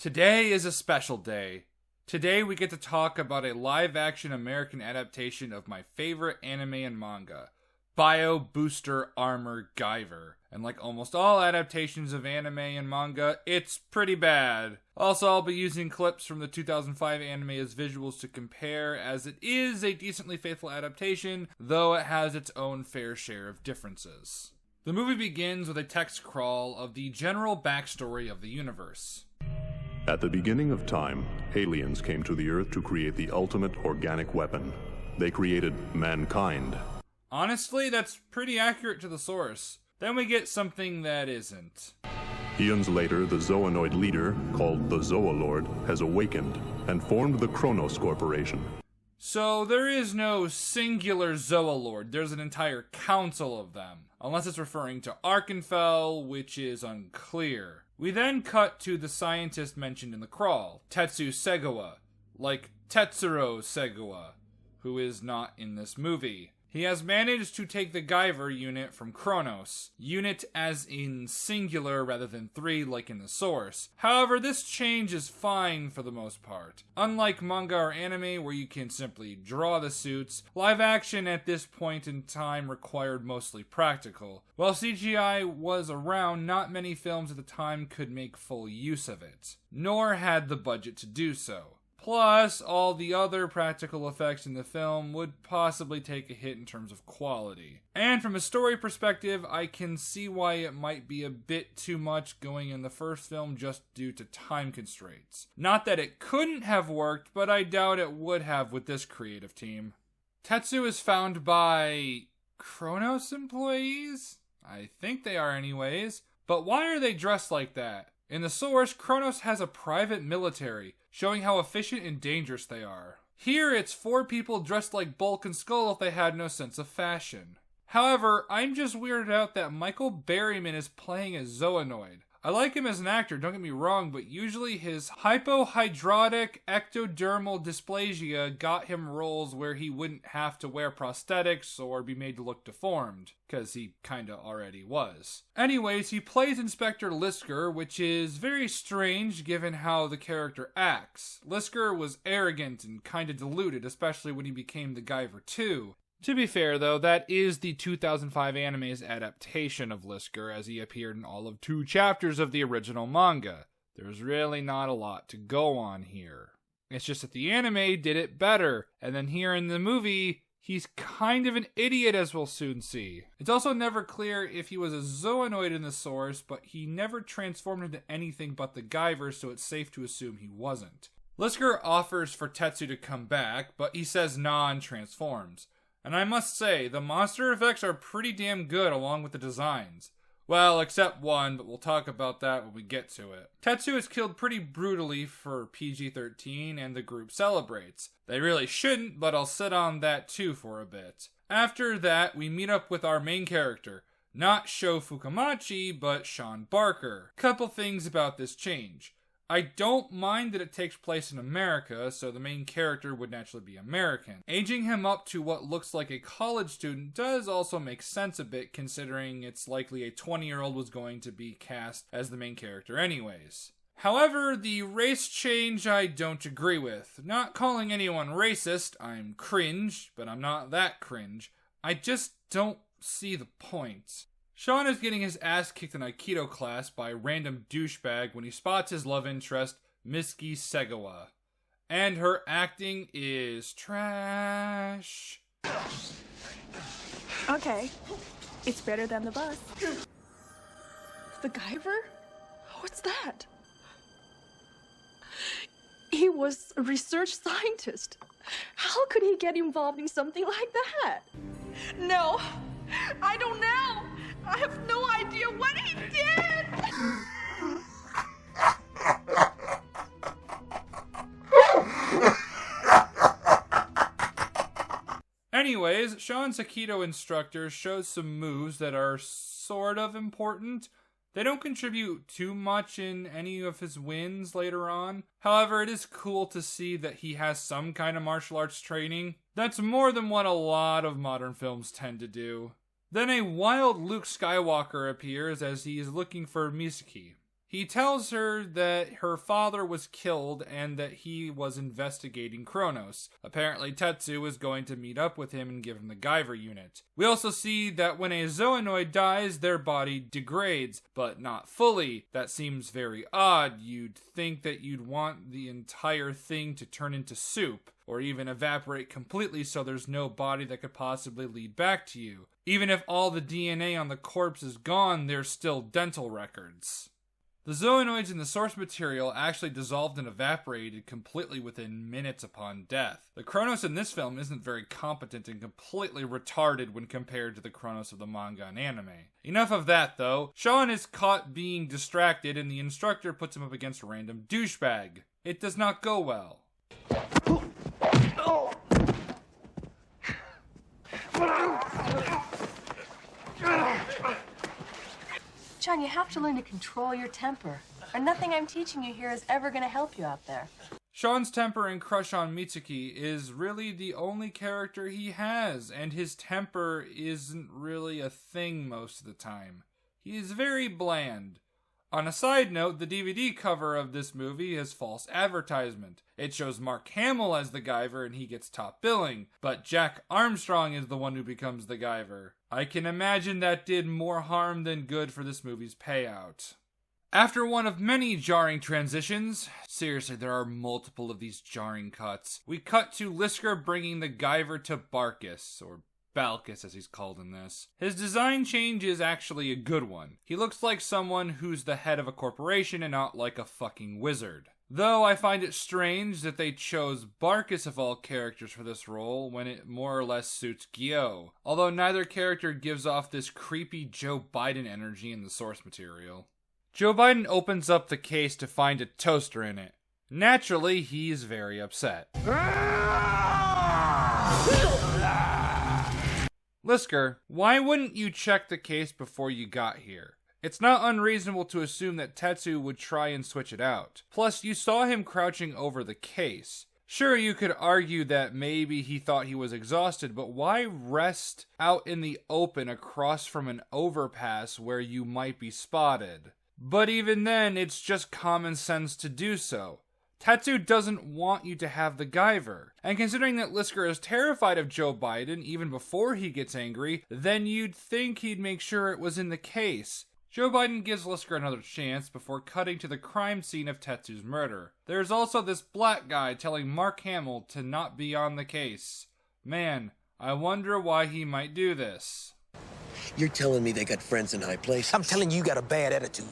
Today is a special day. Today we get to talk about a live-action American adaptation of my favorite anime and manga, Bio Booster Armor Guyver. And like almost all adaptations of anime and manga, it's pretty bad. Also, I'll be using clips from the 2005 anime as visuals to compare, as it is a decently faithful adaptation, though it has its own fair share of differences. The movie begins with a text crawl of the general backstory of the universe. At the beginning of time, aliens came to the Earth to create the ultimate organic weapon. They created mankind. Honestly, that's pretty accurate to the source. Then we get something that isn't. Eons later, the Zoonoid leader, called the Zoolord, has awakened and formed the Kronos Corporation. So there is no singular Zoolord, there's an entire council of them. Unless it's referring to Arkenfell, which is unclear. We then cut to the scientist mentioned in the crawl, Tetsu Segawa, like Tetsuro Segawa, who is not in this movie. He has managed to take the Guyver unit from Kronos, unit as in singular rather than three like in the source. However, this change is fine for the most part. Unlike manga or anime where you can simply draw the suits, live action at this point in time required mostly practical. While CGI was around, not many films at the time could make full use of it, nor had the budget to do so. Plus, all the other practical effects in the film would possibly take a hit in terms of quality. And from a story perspective, I can see why it might be a bit too much going in the first film just due to time constraints. Not that it couldn't have worked, but I doubt it would have with this creative team. Tetsu is found by Kronos employees? I think they are anyways. But why are they dressed like that? In the source, Kronos has a private military, showing how efficient and dangerous they are. Here, it's 4 people dressed like Bulk and Skull if they had no sense of fashion. However, I'm just weirded out that Michael Berryman is playing a Zoonoid. I like him as an actor, don't get me wrong, but usually his hypohydrotic ectodermal dysplasia got him roles where he wouldn't have to wear prosthetics or be made to look deformed, because he kinda already was. Anyways, he plays Inspector Lisker, which is very strange given how the character acts. Lisker was arrogant and kinda deluded, especially when he became the Guyver 2. To be fair, though, that is the 2005 anime's adaptation of Lisker, as he appeared in all of 2 chapters of the original manga. There's really not a lot to go on here. It's just that the anime did it better, and then here in the movie, he's kind of an idiot, as we'll soon see. It's also never clear if he was a Zoonoid in the source, but he never transformed into anything but the Guyver, so it's safe to assume he wasn't. Lisker offers for Tetsu to come back, but he says nah and transforms. And I must say, the monster effects are pretty damn good along with the designs. Well, except one, but we'll talk about that when we get to it. Tetsu is killed pretty brutally for PG-13, and the group celebrates. They really shouldn't, but I'll sit on that too for a bit. After that, we meet up with our main character. Not Sho Fukamachi, but Sean Barker. Couple things about this change. I don't mind that it takes place in America, so the main character would naturally be American. Aging him up to what looks like a college student does also make sense a bit, considering it's likely a 20-year-old was going to be cast as the main character anyways. However, the race change I don't agree with. Not calling anyone racist, I'm cringe, but I'm not that cringe. I just don't see the point. Sean is getting his ass kicked in Aikido class by a random douchebag when he spots his love interest, Mitsuki Segawa. And her acting is trash. Okay, it's better than the bus. The Guyver? What's that? He was a research scientist. How could he get involved in something like that? No, I don't know. I have no idea what he did! Anyways, Sean's Aikido instructor shows some moves that are sort of important. They don't contribute too much in any of his wins later on. However, it is cool to see that he has some kind of martial arts training. That's more than what a lot of modern films tend to do. Then a wild Luke Skywalker appears as he is looking for Mitsuki. He tells her that her father was killed and that he was investigating Kronos. Apparently, Tetsu is going to meet up with him and give him the Guyver unit. We also see that when a Zoonoid dies, their body degrades, but not fully. That seems very odd. You'd think that you'd want the entire thing to turn into soup, or even evaporate completely so there's no body that could possibly lead back to you. Even if all the DNA on the corpse is gone, there's still dental records. The zoonoids in the source material actually dissolved and evaporated completely within minutes upon death. The Kronos in this film isn't very competent and completely retarded when compared to the Kronos of the manga and anime. Enough of that though. Sean is caught being distracted and the instructor puts him up against a random douchebag. It does not go well. John, you have to learn to control your temper. And nothing I'm teaching you here is ever going to help you out there. Sean's temper and crush on Mitsuki is really the only character he has, and his temper isn't really a thing most of the time. He is very bland. On a side note, the DVD cover of this movie is false advertisement. It shows Mark Hamill as the Guyver and he gets top billing, but Jack Armstrong is the one who becomes the Guyver. I can imagine that did more harm than good for this movie's payout. After one of many jarring transitions, seriously, there are multiple of these jarring cuts, we cut to Lisker bringing the Guyver to Barkus, or Balkus as he's called in this. His design change is actually a good one. He looks like someone who's the head of a corporation and not like a fucking wizard. Though I find it strange that they chose Barkus of all characters for this role when it more or less suits Gyo. Although neither character gives off this creepy Joe Biden energy in the source material. Joe Biden opens up the case to find a toaster in it. Naturally, he's very upset. Lisker, why wouldn't you check the case before you got here? It's not unreasonable to assume that Tetsu would try and switch it out. Plus, you saw him crouching over the case. Sure, you could argue that maybe he thought he was exhausted, but why rest out in the open across from an overpass where you might be spotted? But even then, it's just common sense to do so. Tetsu doesn't want you to have the Guyver. And considering that Lisker is terrified of Joe Biden even before he gets angry, then you'd think he'd make sure it was in the case. Joe Biden gives Lisker another chance before cutting to the crime scene of Tetsu's murder. There's also this black guy telling Mark Hamill to not be on the case. Man, I wonder why he might do this. You're telling me they got friends in high places? I'm telling you, you got a bad attitude.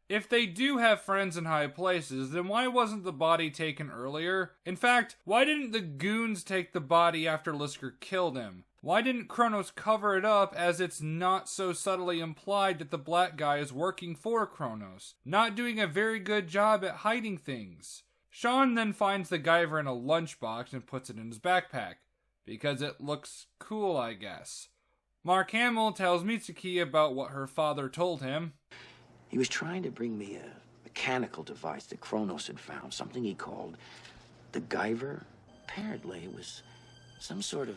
If they do have friends in high places, then why wasn't the body taken earlier? In fact, why didn't the goons take the body after Lisker killed him? Why didn't Kronos cover it up, as it's not so subtly implied that the black guy is working for Kronos, not doing a very good job at hiding things? Sean then finds the Guyver in a lunchbox and puts it in his backpack, because it looks cool, I guess. Mark Hamill tells Mitsuki about what her father told him. He was trying to bring me a mechanical device that Kronos had found, something he called the Guyver. Apparently it was some sort of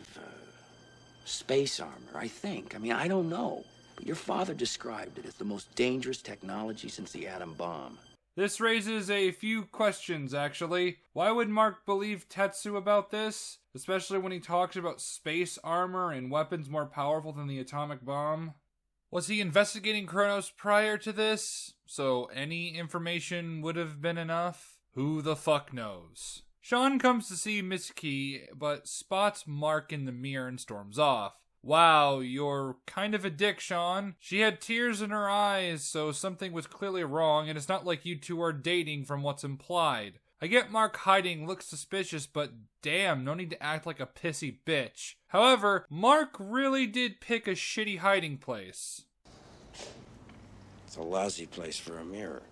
space armor, I think. I mean, I don't know. But your father described it as the most dangerous technology since the atom bomb. This raises a few questions, actually. Why would Mark believe Tetsu about this? Especially when he talks about space armor and weapons more powerful than the atomic bomb. Was he investigating Kronos prior to this? So any information would have been enough? Who the fuck knows? Sean comes to see Mitsuki, but spots Mark in the mirror and storms off. Wow, you're kind of a dick, Sean. She had tears in her eyes, so something was clearly wrong, and it's not like you two are dating from what's implied. I get Mark hiding looks suspicious, but damn, no need to act like a pissy bitch. However, Mark really did pick a shitty hiding place. It's a lousy place for a mirror.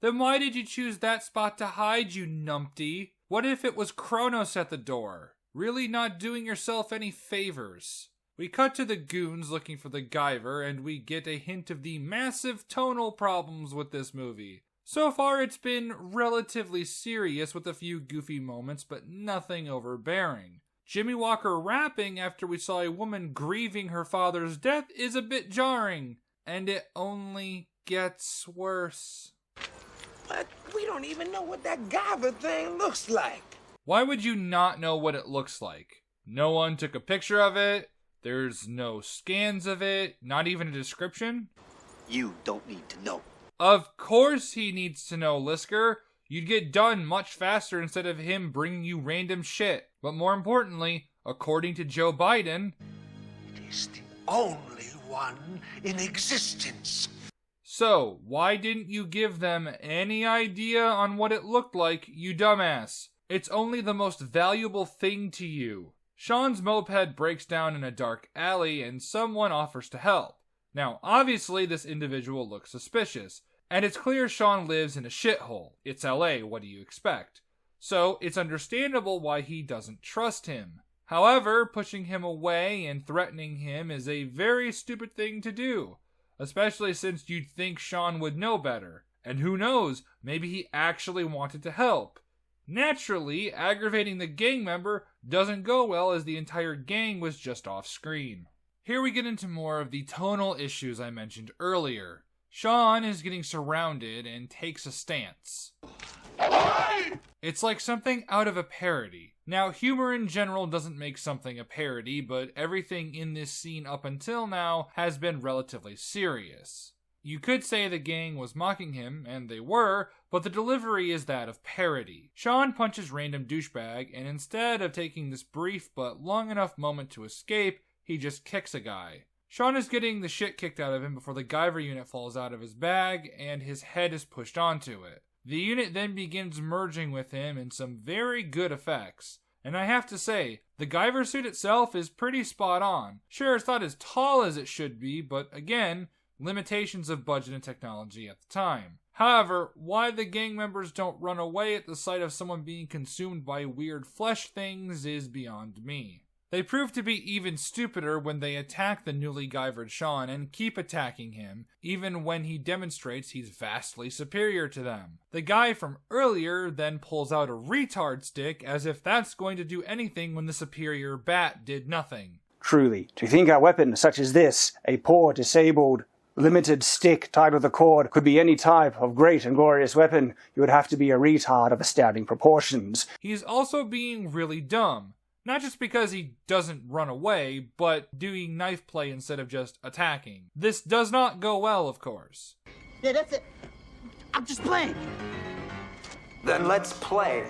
Then why did you choose that spot to hide, you numpty? What if it was Kronos at the door? Really not doing yourself any favors. We cut to the goons looking for the Guyver, and we get a hint of the massive tonal problems with this movie. So far, it's been relatively serious with a few goofy moments, but nothing overbearing. Jimmy Walker rapping after we saw a woman grieving her father's death is a bit jarring, and it only gets worse. But we don't even know what that Guyver thing looks like. Why would you not know what it looks like? No one took a picture of it. There's no scans of it. Not even a description. You don't need to know. Of course he needs to know, Lisker. You'd get done much faster instead of him bringing you random shit. But more importantly, according to Joe Biden, It is the only one in existence. so why didn't you give them any idea on what it looked like, you dumbass? It's only the most valuable thing to you. Sean's moped breaks down in a dark alley and someone offers to help. Now, obviously this individual looks suspicious, and it's clear Sean lives in a shithole. It's LA, what do you expect? So, it's understandable why he doesn't trust him. However, pushing him away and threatening him is a very stupid thing to do, especially since you'd think Sean would know better. And who knows, maybe he actually wanted to help. Naturally, aggravating the gang member doesn't go well as the entire gang was just off screen. Here we get into more of the tonal issues I mentioned earlier. Sean is getting surrounded and takes a stance. It's like something out of a parody. Now, humor in general doesn't make something a parody, but everything in this scene up until now has been relatively serious. You could say the gang was mocking him, and they were, but the delivery is that of parody. Sean punches random douchebag, and instead of taking this brief but long enough moment to escape, he just kicks a guy. Sean is getting the shit kicked out of him before the Guyver unit falls out of his bag, and his head is pushed onto it. The unit then begins merging with him in some very good effects. And I have to say, the Guyver suit itself is pretty spot on. Sure, it's not as tall as it should be, but again, limitations of budget and technology at the time. However, why the gang members don't run away at the sight of someone being consumed by weird flesh things is beyond me. They prove to be even stupider when they attack the newly Guyvered Sean and keep attacking him, even when he demonstrates he's vastly superior to them. The guy from earlier then pulls out a retard stick as if that's going to do anything when the superior bat did nothing. Truly, to think a weapon such as this, a poor, disabled, limited stick tied with a cord, could be any type of great and glorious weapon, you would have to be a retard of astounding proportions. He's also being really dumb. Not just because he doesn't run away, but doing knife play instead of just attacking. This does not go well, of course. Yeah, that's it. I'm just playing. Then let's play.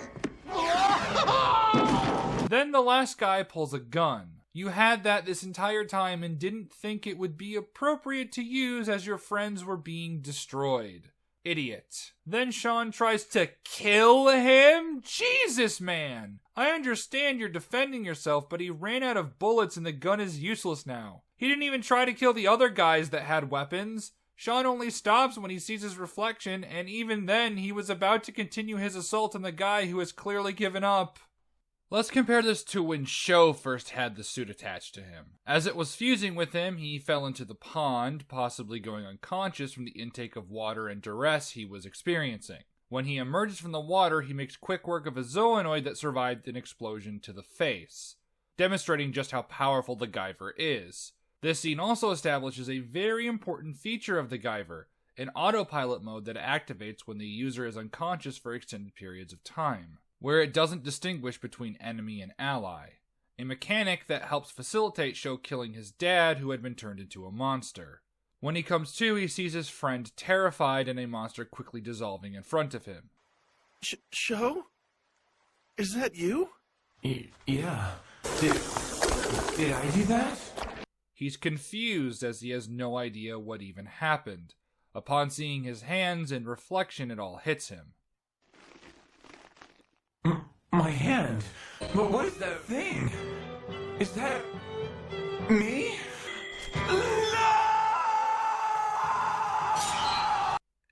Then the last guy pulls a gun. You had that this entire time and didn't think it would be appropriate to use as your friends were being destroyed. Idiot. Then Sean tries to kill him? Jesus, man! I understand you're defending yourself, but he ran out of bullets and the gun is useless now. He didn't even try to kill the other guys that had weapons. Sean only stops when he sees his reflection, and even then he was about to continue his assault on the guy who has clearly given up. Let's compare this to when Sho first had the suit attached to him. As it was fusing with him, he fell into the pond, possibly going unconscious from the intake of water and duress he was experiencing. When he emerges from the water, he makes quick work of a zoonoid that survived an explosion to the face, demonstrating just how powerful the Guyver is. This scene also establishes a very important feature of the Guyver, an autopilot mode that activates when the user is unconscious for extended periods of time, where it doesn't distinguish between enemy and ally. A mechanic that helps facilitate Sho killing his dad, who had been turned into a monster. When he comes to, he sees his friend terrified and a monster quickly dissolving in front of him. Sho? Is that you? Yeah. Did I do that? He's confused as he has no idea what even happened. Upon seeing his hands and reflection, it all hits him. My hand? But what is that thing? Is that me?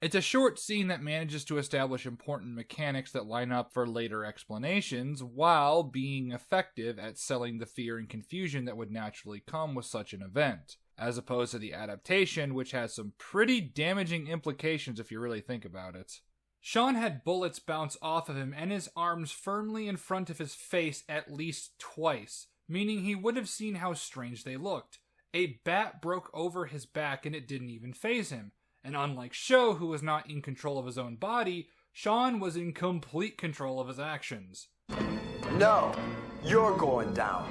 It's a short scene that manages to establish important mechanics that line up for later explanations, while being effective at selling the fear and confusion that would naturally come with such an event, as opposed to the adaptation, which has some pretty damaging implications if you really think about it. Sean had bullets bounce off of him and his arms firmly in front of his face at least twice, meaning he would have seen how strange they looked. A bat broke over his back and it didn't even faze him. And unlike Sho, who was not in control of his own body, Sean was in complete control of his actions. No, you're going down.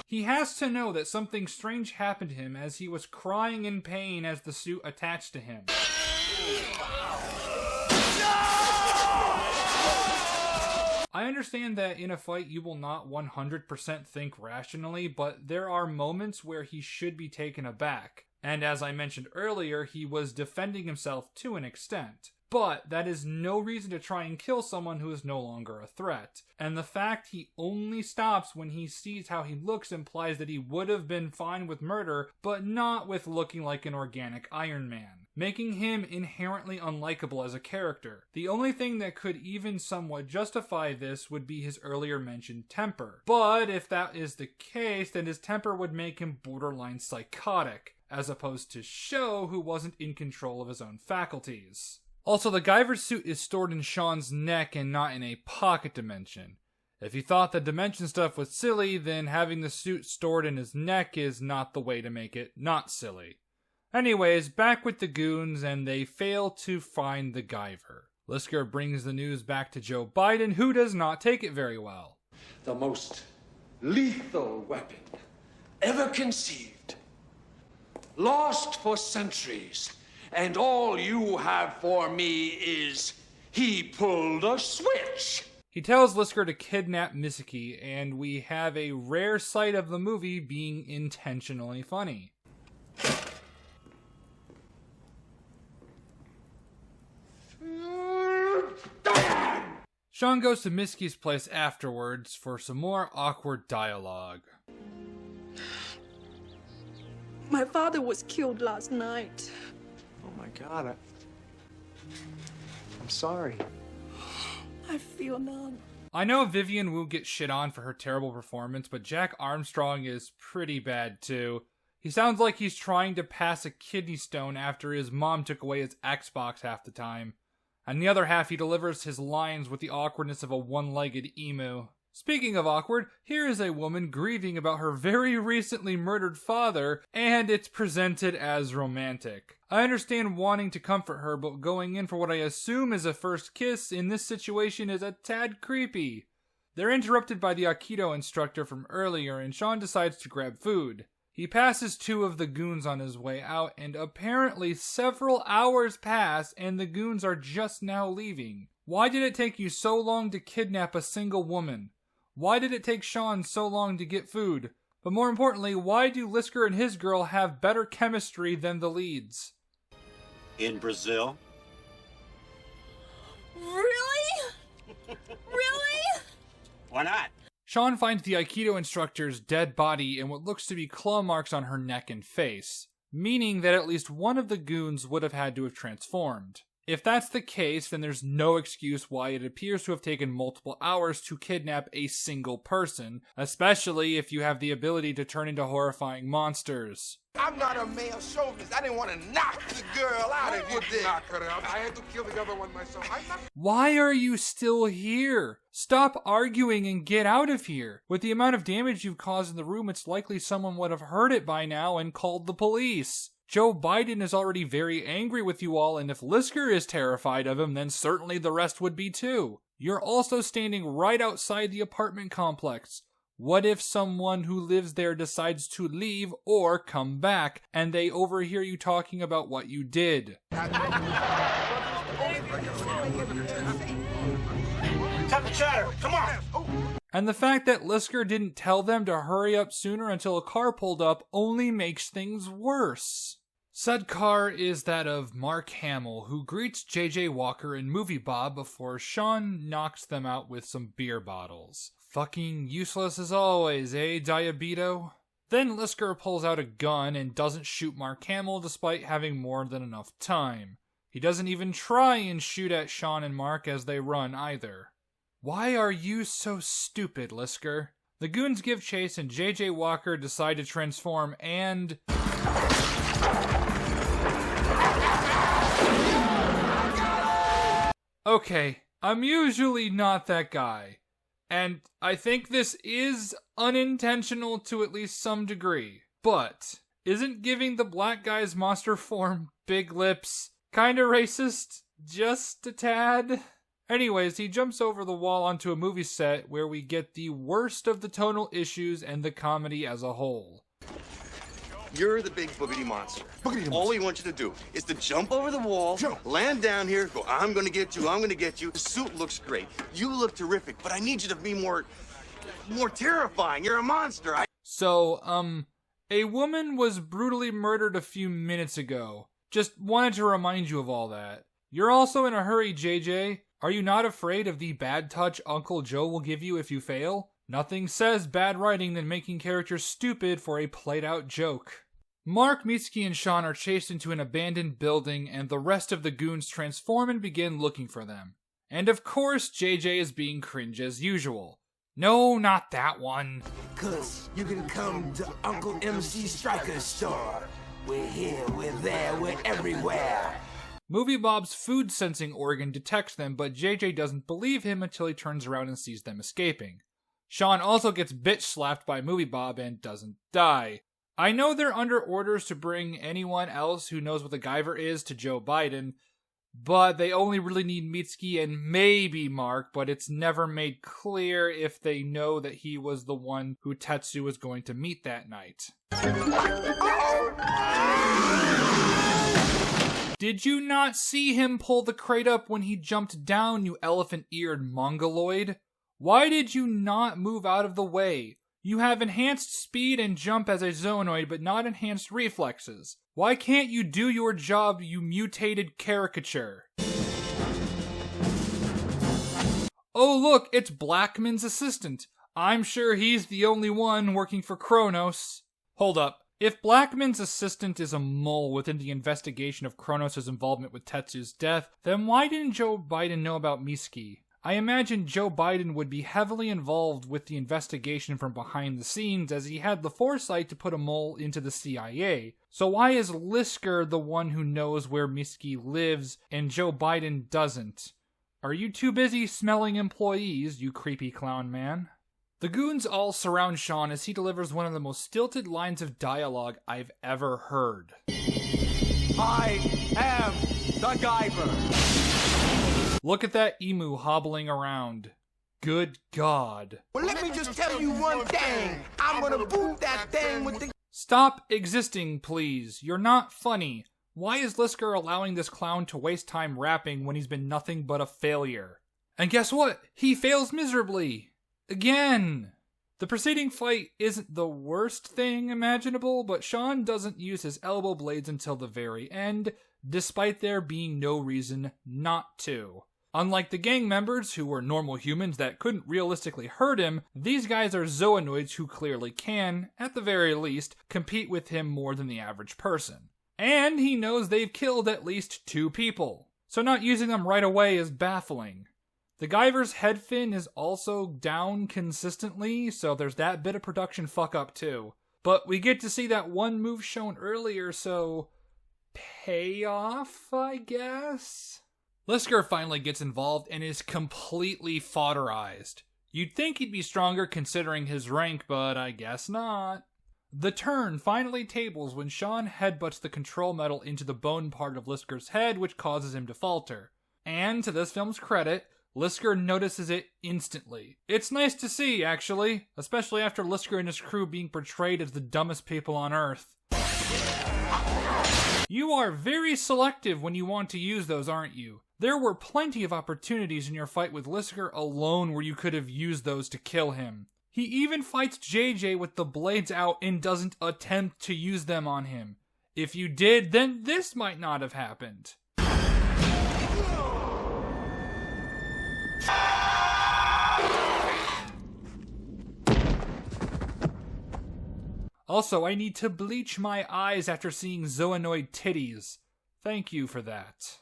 He has to know that something strange happened to him as he was crying in pain as the suit attached to him. I understand that in a fight you will not 100% think rationally, but there are moments where he should be taken aback. And as I mentioned earlier, he was defending himself to an extent. But that is no reason to try and kill someone who is no longer a threat. And the fact he only stops when he sees how he looks implies that he would have been fine with murder, but not with looking like an organic Iron Man, making him inherently unlikable as a character. The only thing that could even somewhat justify this would be his earlier mentioned temper. But if that is the case, then his temper would make him borderline psychotic, as opposed to Sho, who wasn't in control of his own faculties. Also, the Guyver suit is stored in Sean's neck and not in a pocket dimension. If you thought the dimension stuff was silly, then having the suit stored in his neck is not the way to make it not silly. Anyways, back with the goons, and they fail to find the Guyver. Lisker brings the news back to Joe Biden, who does not take it very well. The most lethal weapon ever conceived. Lost for centuries. And all you have for me is, he pulled a switch. He tells Lisker to kidnap Misaki, and we have a rare sight of the movie being intentionally funny. Sean goes to Misaki's place afterwards for some more awkward dialogue. My father was killed last night. Oh my God, I'm sorry. I feel numb. I know Vivian Wu gets shit on for her terrible performance, but Jack Armstrong is pretty bad too. He sounds like he's trying to pass a kidney stone after his mom took away his Xbox half the time. And the other half he delivers his lines with the awkwardness of a one-legged emu. Speaking of awkward, here is a woman grieving about her very recently murdered father, and it's presented as romantic. I understand wanting to comfort her, but going in for what I assume is a first kiss in this situation is a tad creepy. They're interrupted by the Aikido instructor from earlier, and Sean decides to grab food. He passes two of the goons on his way out, and apparently several hours pass and the goons are just now leaving. Why did it take you so long to kidnap a single woman? Why did it take Sean so long to get food? But more importantly, why do Lisker and his girl have better chemistry than the leads? In Brazil? Really? Really? Why not? Sean finds the Aikido instructor's dead body and what looks to be claw marks on her neck and face, meaning that at least one of the goons would have had to have transformed. If that's the case, then there's no excuse why it appears to have taken multiple hours to kidnap a single person, especially if you have the ability to turn into horrifying monsters. I'm not a male chauvinist. I didn't want to knock the girl out if you did. Knock her out. I had to kill the other one myself. Why are you still here? Stop arguing and get out of here. With the amount of damage you've caused in the room, it's likely someone would have heard it by now and called the police. Joe Biden is already very angry with you all, and if Lisker is terrified of him, then certainly the rest would be too. You're also standing right outside the apartment complex. What if someone who lives there decides to leave or come back, and they overhear you talking about what you did? Cut the chatter, come on! And the fact that Lisker didn't tell them to hurry up sooner until a car pulled up only makes things worse. Said car is that of Mark Hamill, who greets J.J. Walker and Movie Bob before Sean knocks them out with some beer bottles. Fucking useless as always, eh, Diabito? Then Lisker pulls out a gun and doesn't shoot Mark Hamill despite having more than enough time. He doesn't even try and shoot at Sean and Mark as they run either. Why are you so stupid, Lisker? The goons give chase and J.J. Walker decide to transform and... Okay, I'm usually not that guy. And I think this is unintentional to at least some degree. But Isn't giving the black guy's monster form big lips kinda racist? Just a tad? Anyways, he jumps over the wall onto a movie set where we get the worst of the tonal issues and the comedy as a whole. You're the big boogity monster. All we want you to do is to jump over the wall, land down here, go, I'm gonna get you, I'm gonna get you. The suit looks great. You look terrific, but I need you to be more terrifying. You're a monster. So, a woman was brutally murdered a few minutes ago. Just wanted to remind you of all that. You're also in a hurry, JJ. Are you not afraid of the bad touch Uncle Joe will give you if you fail? Nothing says bad writing than making characters stupid for a played-out joke. Mark, Mitsuki, and Sean are chased into an abandoned building, and the rest of the goons transform and begin looking for them. And of course, JJ is being cringe as usual. No, not that one. 'Cause you can come to Uncle MC Striker's store. We're here, we're there, we're everywhere. Movie Bob's food sensing organ detects them, but JJ doesn't believe him until he turns around and sees them escaping. Sean also gets bitch slapped by Movie Bob and doesn't die. I know they're under orders to bring anyone else who knows what the Guyver is to Joe Biden, but they only really need Mitsuki and maybe Mark, but it's never made clear if they know that he was the one who Tetsu was going to meet that night. Did you not see him pull the crate up when he jumped down, you elephant-eared mongoloid? Why did you not move out of the way? You have enhanced speed and jump as a Zoonoid, but not enhanced reflexes. Why can't you do your job, you mutated caricature? Oh look, it's Blackman's assistant. I'm sure he's the only one working for Kronos. Hold up. If Blackman's assistant is a mole within the investigation of Kronos' involvement with Tetsu's death, then why didn't Joe Biden know about Mitsuki? I imagine Joe Biden would be heavily involved with the investigation from behind the scenes, as he had the foresight to put a mole into the CIA. So why is Lisker the one who knows where Mitsuki lives and Joe Biden doesn't? Are you too busy smelling employees, you creepy clown man? The goons all surround Sean as he delivers one of the most stilted lines of dialogue I've ever heard. I am the Guyver. Look at that emu hobbling around. Good God. Well, let me just tell you one thing. I'm gonna boot that thing with the... Stop existing, please. You're not funny. Why is Lisker allowing this clown to waste time rapping when he's been nothing but a failure? And guess what? He fails miserably. Again. The preceding fight isn't the worst thing imaginable, but Sean doesn't use his elbow blades until the very end, despite there being no reason not to. Unlike the gang members, who were normal humans that couldn't realistically hurt him, these guys are Zoonoids who clearly can, at the very least, compete with him more than the average person. And he knows they've killed at least 2 people, so not using them right away is baffling. The Guyver's head fin is also down consistently, so there's that bit of production fuck up too. But we get to see that one move shown earlier, so... payoff, I guess? Lisker finally gets involved and is completely fodderized. You'd think he'd be stronger considering his rank, but I guess not. The turn finally tables when Sean headbutts the control metal into the bone part of Lisker's head, which causes him to falter. And to this film's credit, Lisker notices it instantly. It's nice to see, actually, especially after Lisker and his crew being portrayed as the dumbest people on Earth. You are very selective when you want to use those, aren't you? There were plenty of opportunities in your fight with Lisker alone where you could have used those to kill him. He even fights JJ with the blades out and doesn't attempt to use them on him. If you did, then this might not have happened. Also, I need to bleach my eyes after seeing Zoonoid titties. Thank you for that.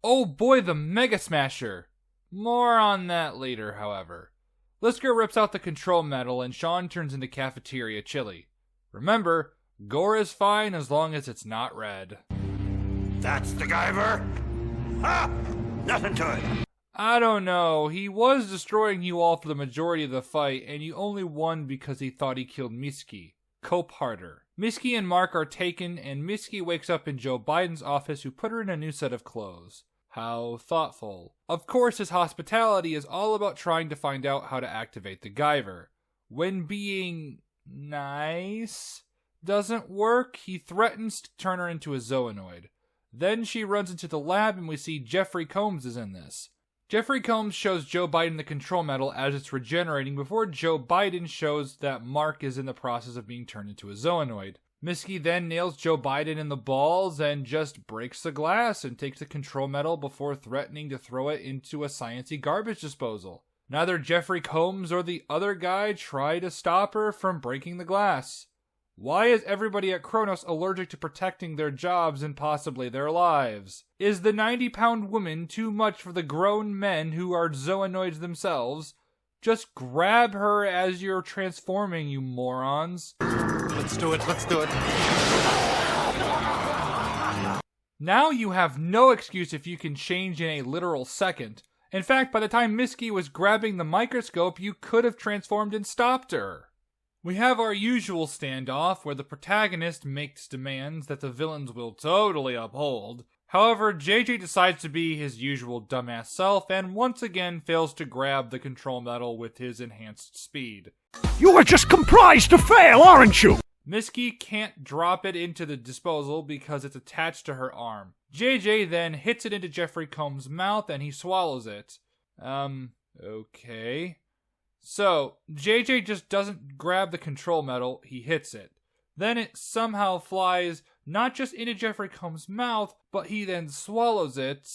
Oh boy, the Mega Smasher! More on that later, however. Lisker rips out the control metal and Sean turns into cafeteria chili. Remember, gore is fine as long as it's not red. That's the Guyver? Ha! Nothing to it. I don't know, he was destroying you all for the majority of the fight, and you only won because he thought he killed Mitsuki. Cope harder. Mitsuki and Mark are taken, and Mitsuki wakes up in Joe Biden's office, who put her in a new set of clothes. How thoughtful. Of course, his hospitality is all about trying to find out how to activate the Guyver. When being nice doesn't work, he threatens to turn her into a Zoonoid. Then she runs into the lab, and we see Jeffrey Combs is in this. Jeffrey Combs shows Joe Biden the control metal as it's regenerating before Joe Biden shows that Mark is in the process of being turned into a Zoonoid. Mitsuki then nails Joe Biden in the balls and just breaks the glass and takes the control metal before threatening to throw it into a sciencey garbage disposal. Neither Jeffrey Combs or the other guy try to stop her from breaking the glass. Why is everybody at Kronos allergic to protecting their jobs and possibly their lives? Is the 90-pound woman too much for the grown men who are Zoonoids themselves? Just grab her as you're transforming, you morons. Let's do it. Now you have no excuse if you can change in a literal second. In fact, by the time Mitsuki was grabbing the microscope, you could have transformed and stopped her. We have our usual standoff where the protagonist makes demands that the villains will totally uphold. However, JJ decides to be his usual dumbass self and once again fails to grab the control metal with his enhanced speed. You are just comprised to fail, aren't you? Mitsuki can't drop it into the disposal because it's attached to her arm. JJ then hits it into Jeffrey Combs' mouth and he swallows it. Okay. So, JJ just doesn't grab the control metal, he hits it. Then it somehow flies not just into Jeffrey Combs' mouth, but he then swallows it,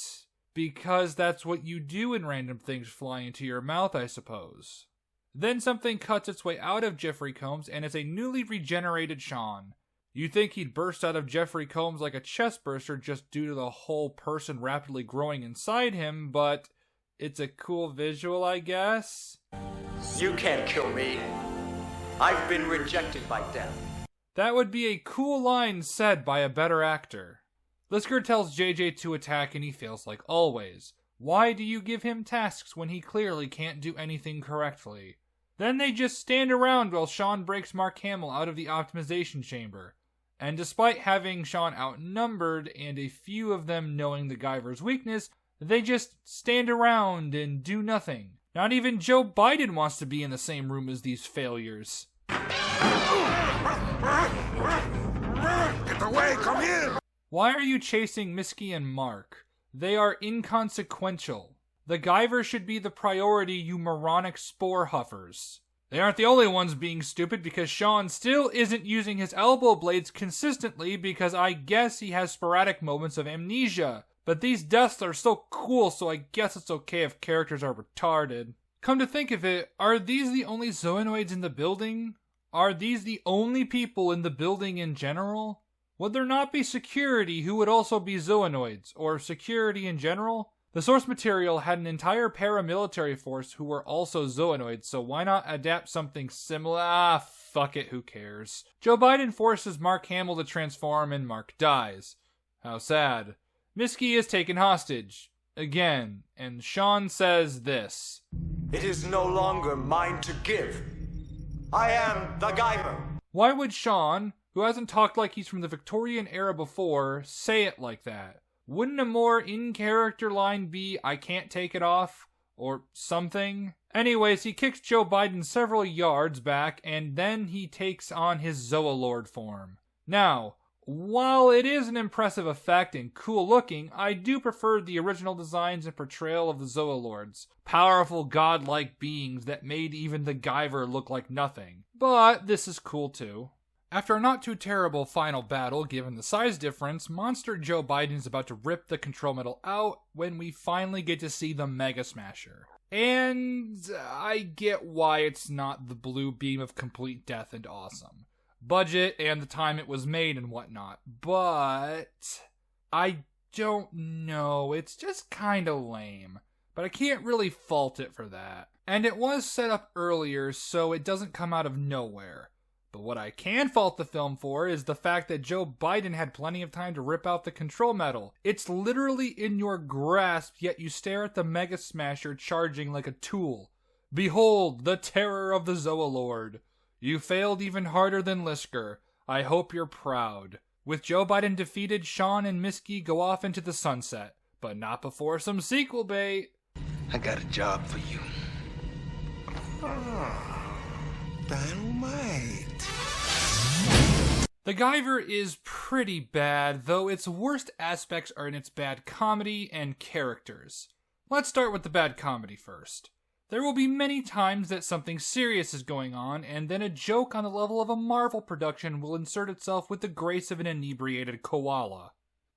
because that's what you do when random things fly into your mouth, I suppose. Then something cuts its way out of Jeffrey Combs, and it's a newly regenerated Sean. You'd think he'd burst out of Jeffrey Combs like a chest burster just due to the whole person rapidly growing inside him, but it's a cool visual, I guess. You can't kill me. I've been rejected by death. That would be a cool line said by a better actor. Lisker tells JJ to attack and he fails like always. Why do you give him tasks when he clearly can't do anything correctly? Then they just stand around while Sean breaks Mark Hamill out of the optimization chamber. And despite having Sean outnumbered and a few of them knowing the Guyver's weakness, they just stand around and do nothing. Not even Joe Biden wants to be in the same room as these failures. Get away, come here! Why are you chasing Mitsuki and Mark? They are inconsequential. The Guyver should be the priority, you moronic spore huffers. They aren't the only ones being stupid because Sean still isn't using his elbow blades consistently because I guess he has sporadic moments of amnesia. But these deaths are so cool, so I guess it's okay if characters are retarded. Come to think of it, are these the only Zoonoids in the building? Are these the only people in the building in general? Would there not be security who would also be Zoonoids, or security in general? The source material had an entire paramilitary force who were also Zoonoids, so why not adapt something similar? Fuck it, who cares? Joe Biden forces Mark Hamill to transform and Mark dies. How sad. Mitsuki is taken hostage. Again. And Sean says this. It is no longer mine to give. I am the Guyver. Why would Sean, who hasn't talked like he's from the Victorian era before, say it like that? Wouldn't a more in-character line be, I can't take it off? Or something? Anyways, he kicks Joe Biden several yards back, and then he takes on his Zoolord form. Now, while it is an impressive effect and cool looking, I do prefer the original designs and portrayal of the Zoolords. Powerful godlike beings that made even the Guyver look like nothing. But this is cool too. After a not too terrible final battle, given the size difference, Monster Joe Biden is about to rip the control metal out when we finally get to see the Mega Smasher. And I get why it's not the blue beam of complete death and awesome. Budget and the time it was made and whatnot, but I don't know, it's just kinda lame, but I can't really fault it for that. And it was set up earlier, so it doesn't come out of nowhere. But what I can fault the film for is the fact that Joe Biden had plenty of time to rip out the control medal. It's literally in your grasp, yet you stare at the Mega Smasher charging like a tool. Behold, the terror of the Zoalord. You failed even harder than Lisker. I hope you're proud. With Joe Biden defeated, Sean and Miski go off into the sunset. But not before some sequel bait. I got a job for you. Dynamite. The Guyver is pretty bad, though its worst aspects are in its bad comedy and characters. Let's start with the bad comedy first. There will be many times that something serious is going on, and then a joke on the level of a Marvel production will insert itself with the grace of an inebriated koala.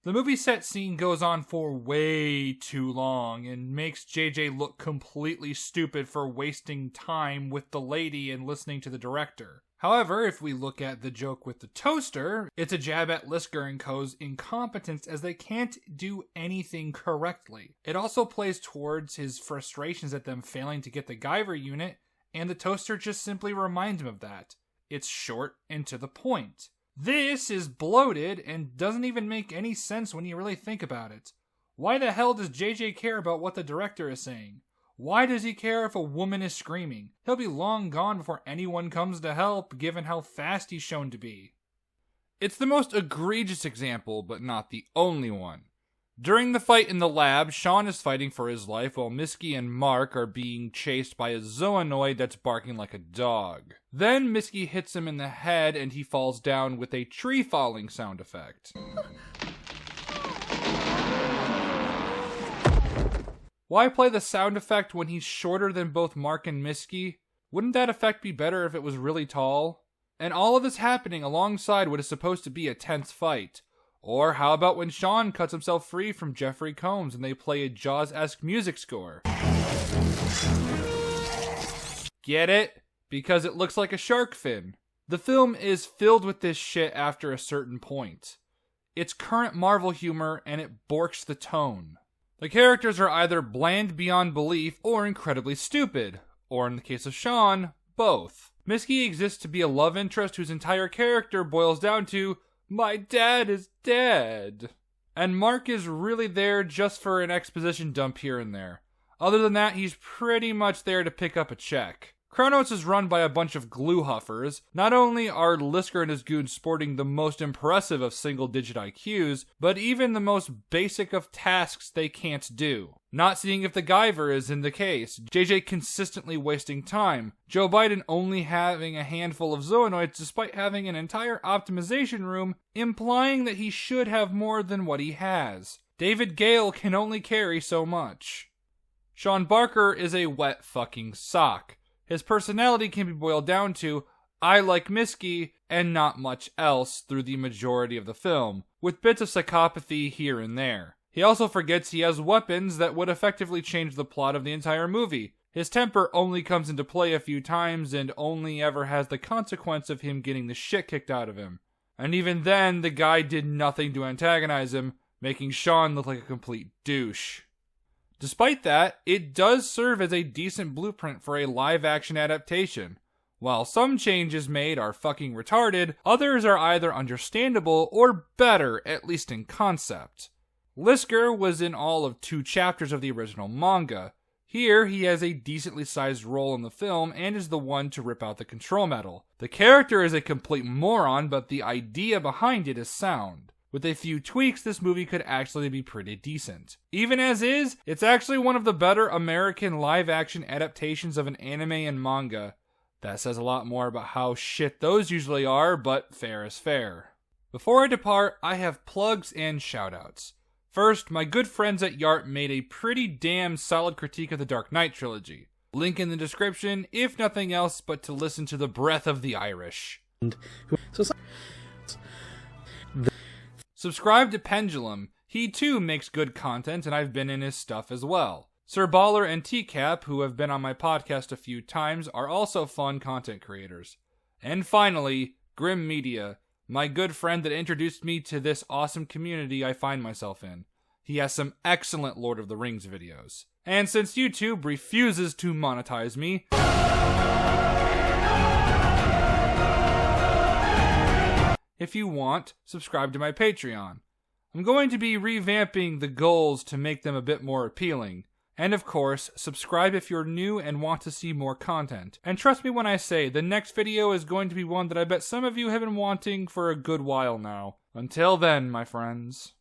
The movie set scene goes on for way too long and makes JJ look completely stupid for wasting time with the lady and listening to the director. However, if we look at the joke with the toaster, it's a jab at Lisker and Co.'s incompetence as they can't do anything correctly. It also plays towards his frustrations at them failing to get the Guyver unit, and the toaster just simply reminds him of that. It's short and to the point. This is bloated and doesn't even make any sense when you really think about it. Why the hell does JJ care about what the director is saying? Why does he care if a woman is screaming? He'll be long gone before anyone comes to help, given how fast he's shown to be. It's the most egregious example, but not the only one. During the fight in the lab, Sean is fighting for his life while Miski and Mark are being chased by a zoonoid that's barking like a dog. Then Miski hits him in the head and he falls down with a tree falling sound effect. Why play the sound effect when he's shorter than both Mark and Miski? Wouldn't that effect be better if it was really tall? And all of this happening alongside what is supposed to be a tense fight. Or how about when Sean cuts himself free from Jeffrey Combs and they play a Jaws-esque music score? Get it? Because it looks like a shark fin. The film is filled with this shit after a certain point. It's current Marvel humor and it borks the tone. The characters are either bland beyond belief or incredibly stupid. Or in the case of Sean, both. Miski exists to be a love interest whose entire character boils down to, my dad is dead. And Mark is really there just for an exposition dump here and there. Other than that, he's pretty much there to pick up a check. Kronos is run by a bunch of glue huffers. Not only are Lisker and his goons sporting the most impressive of single-digit IQs, but even the most basic of tasks they can't do. Not seeing if the Guyver is in the case, JJ consistently wasting time, Joe Biden only having a handful of zoonoids despite having an entire optimization room, implying that he should have more than what he has. David Gale can only carry so much. Sean Barker is a wet fucking sock. His personality can be boiled down to, I like Miski, and not much else through the majority of the film, with bits of psychopathy here and there. He also forgets he has weapons that would effectively change the plot of the entire movie. His temper only comes into play a few times and only ever has the consequence of him getting the shit kicked out of him. And even then, the guy did nothing to antagonize him, making Sean look like a complete douche. Despite that, it does serve as a decent blueprint for a live-action adaptation. While some changes made are fucking retarded, others are either understandable or better, at least in concept. Lisker was in all of 2 chapters of the original manga. Here, he has a decently sized role in the film and is the one to rip out the control medal. The character is a complete moron, but the idea behind it is sound. With a few tweaks, this movie could actually be pretty decent. Even as is, it's actually one of the better American live-action adaptations of an anime and manga. That says a lot more about how shit those usually are, but fair is fair. Before I depart, I have plugs and shoutouts. First, my good friends at Yart made a pretty damn solid critique of the Dark Knight trilogy. Link in the description, if nothing else but to listen to the breath of the Irish. Subscribe to Pendulum. He too makes good content and I've been in his stuff as well. Sir Baller and TCAP, who have been on my podcast a few times, are also fun content creators. And finally, Grim Media, my good friend that introduced me to this awesome community I find myself in. He has some excellent Lord of the Rings videos. And since YouTube refuses to monetize me, If you want, subscribe to my Patreon. I'm going to be revamping the goals to make them a bit more appealing. And of course, subscribe if you're new and want to see more content. And trust me when I say, the next video is going to be one that I bet some of you have been wanting for a good while now. Until then, my friends.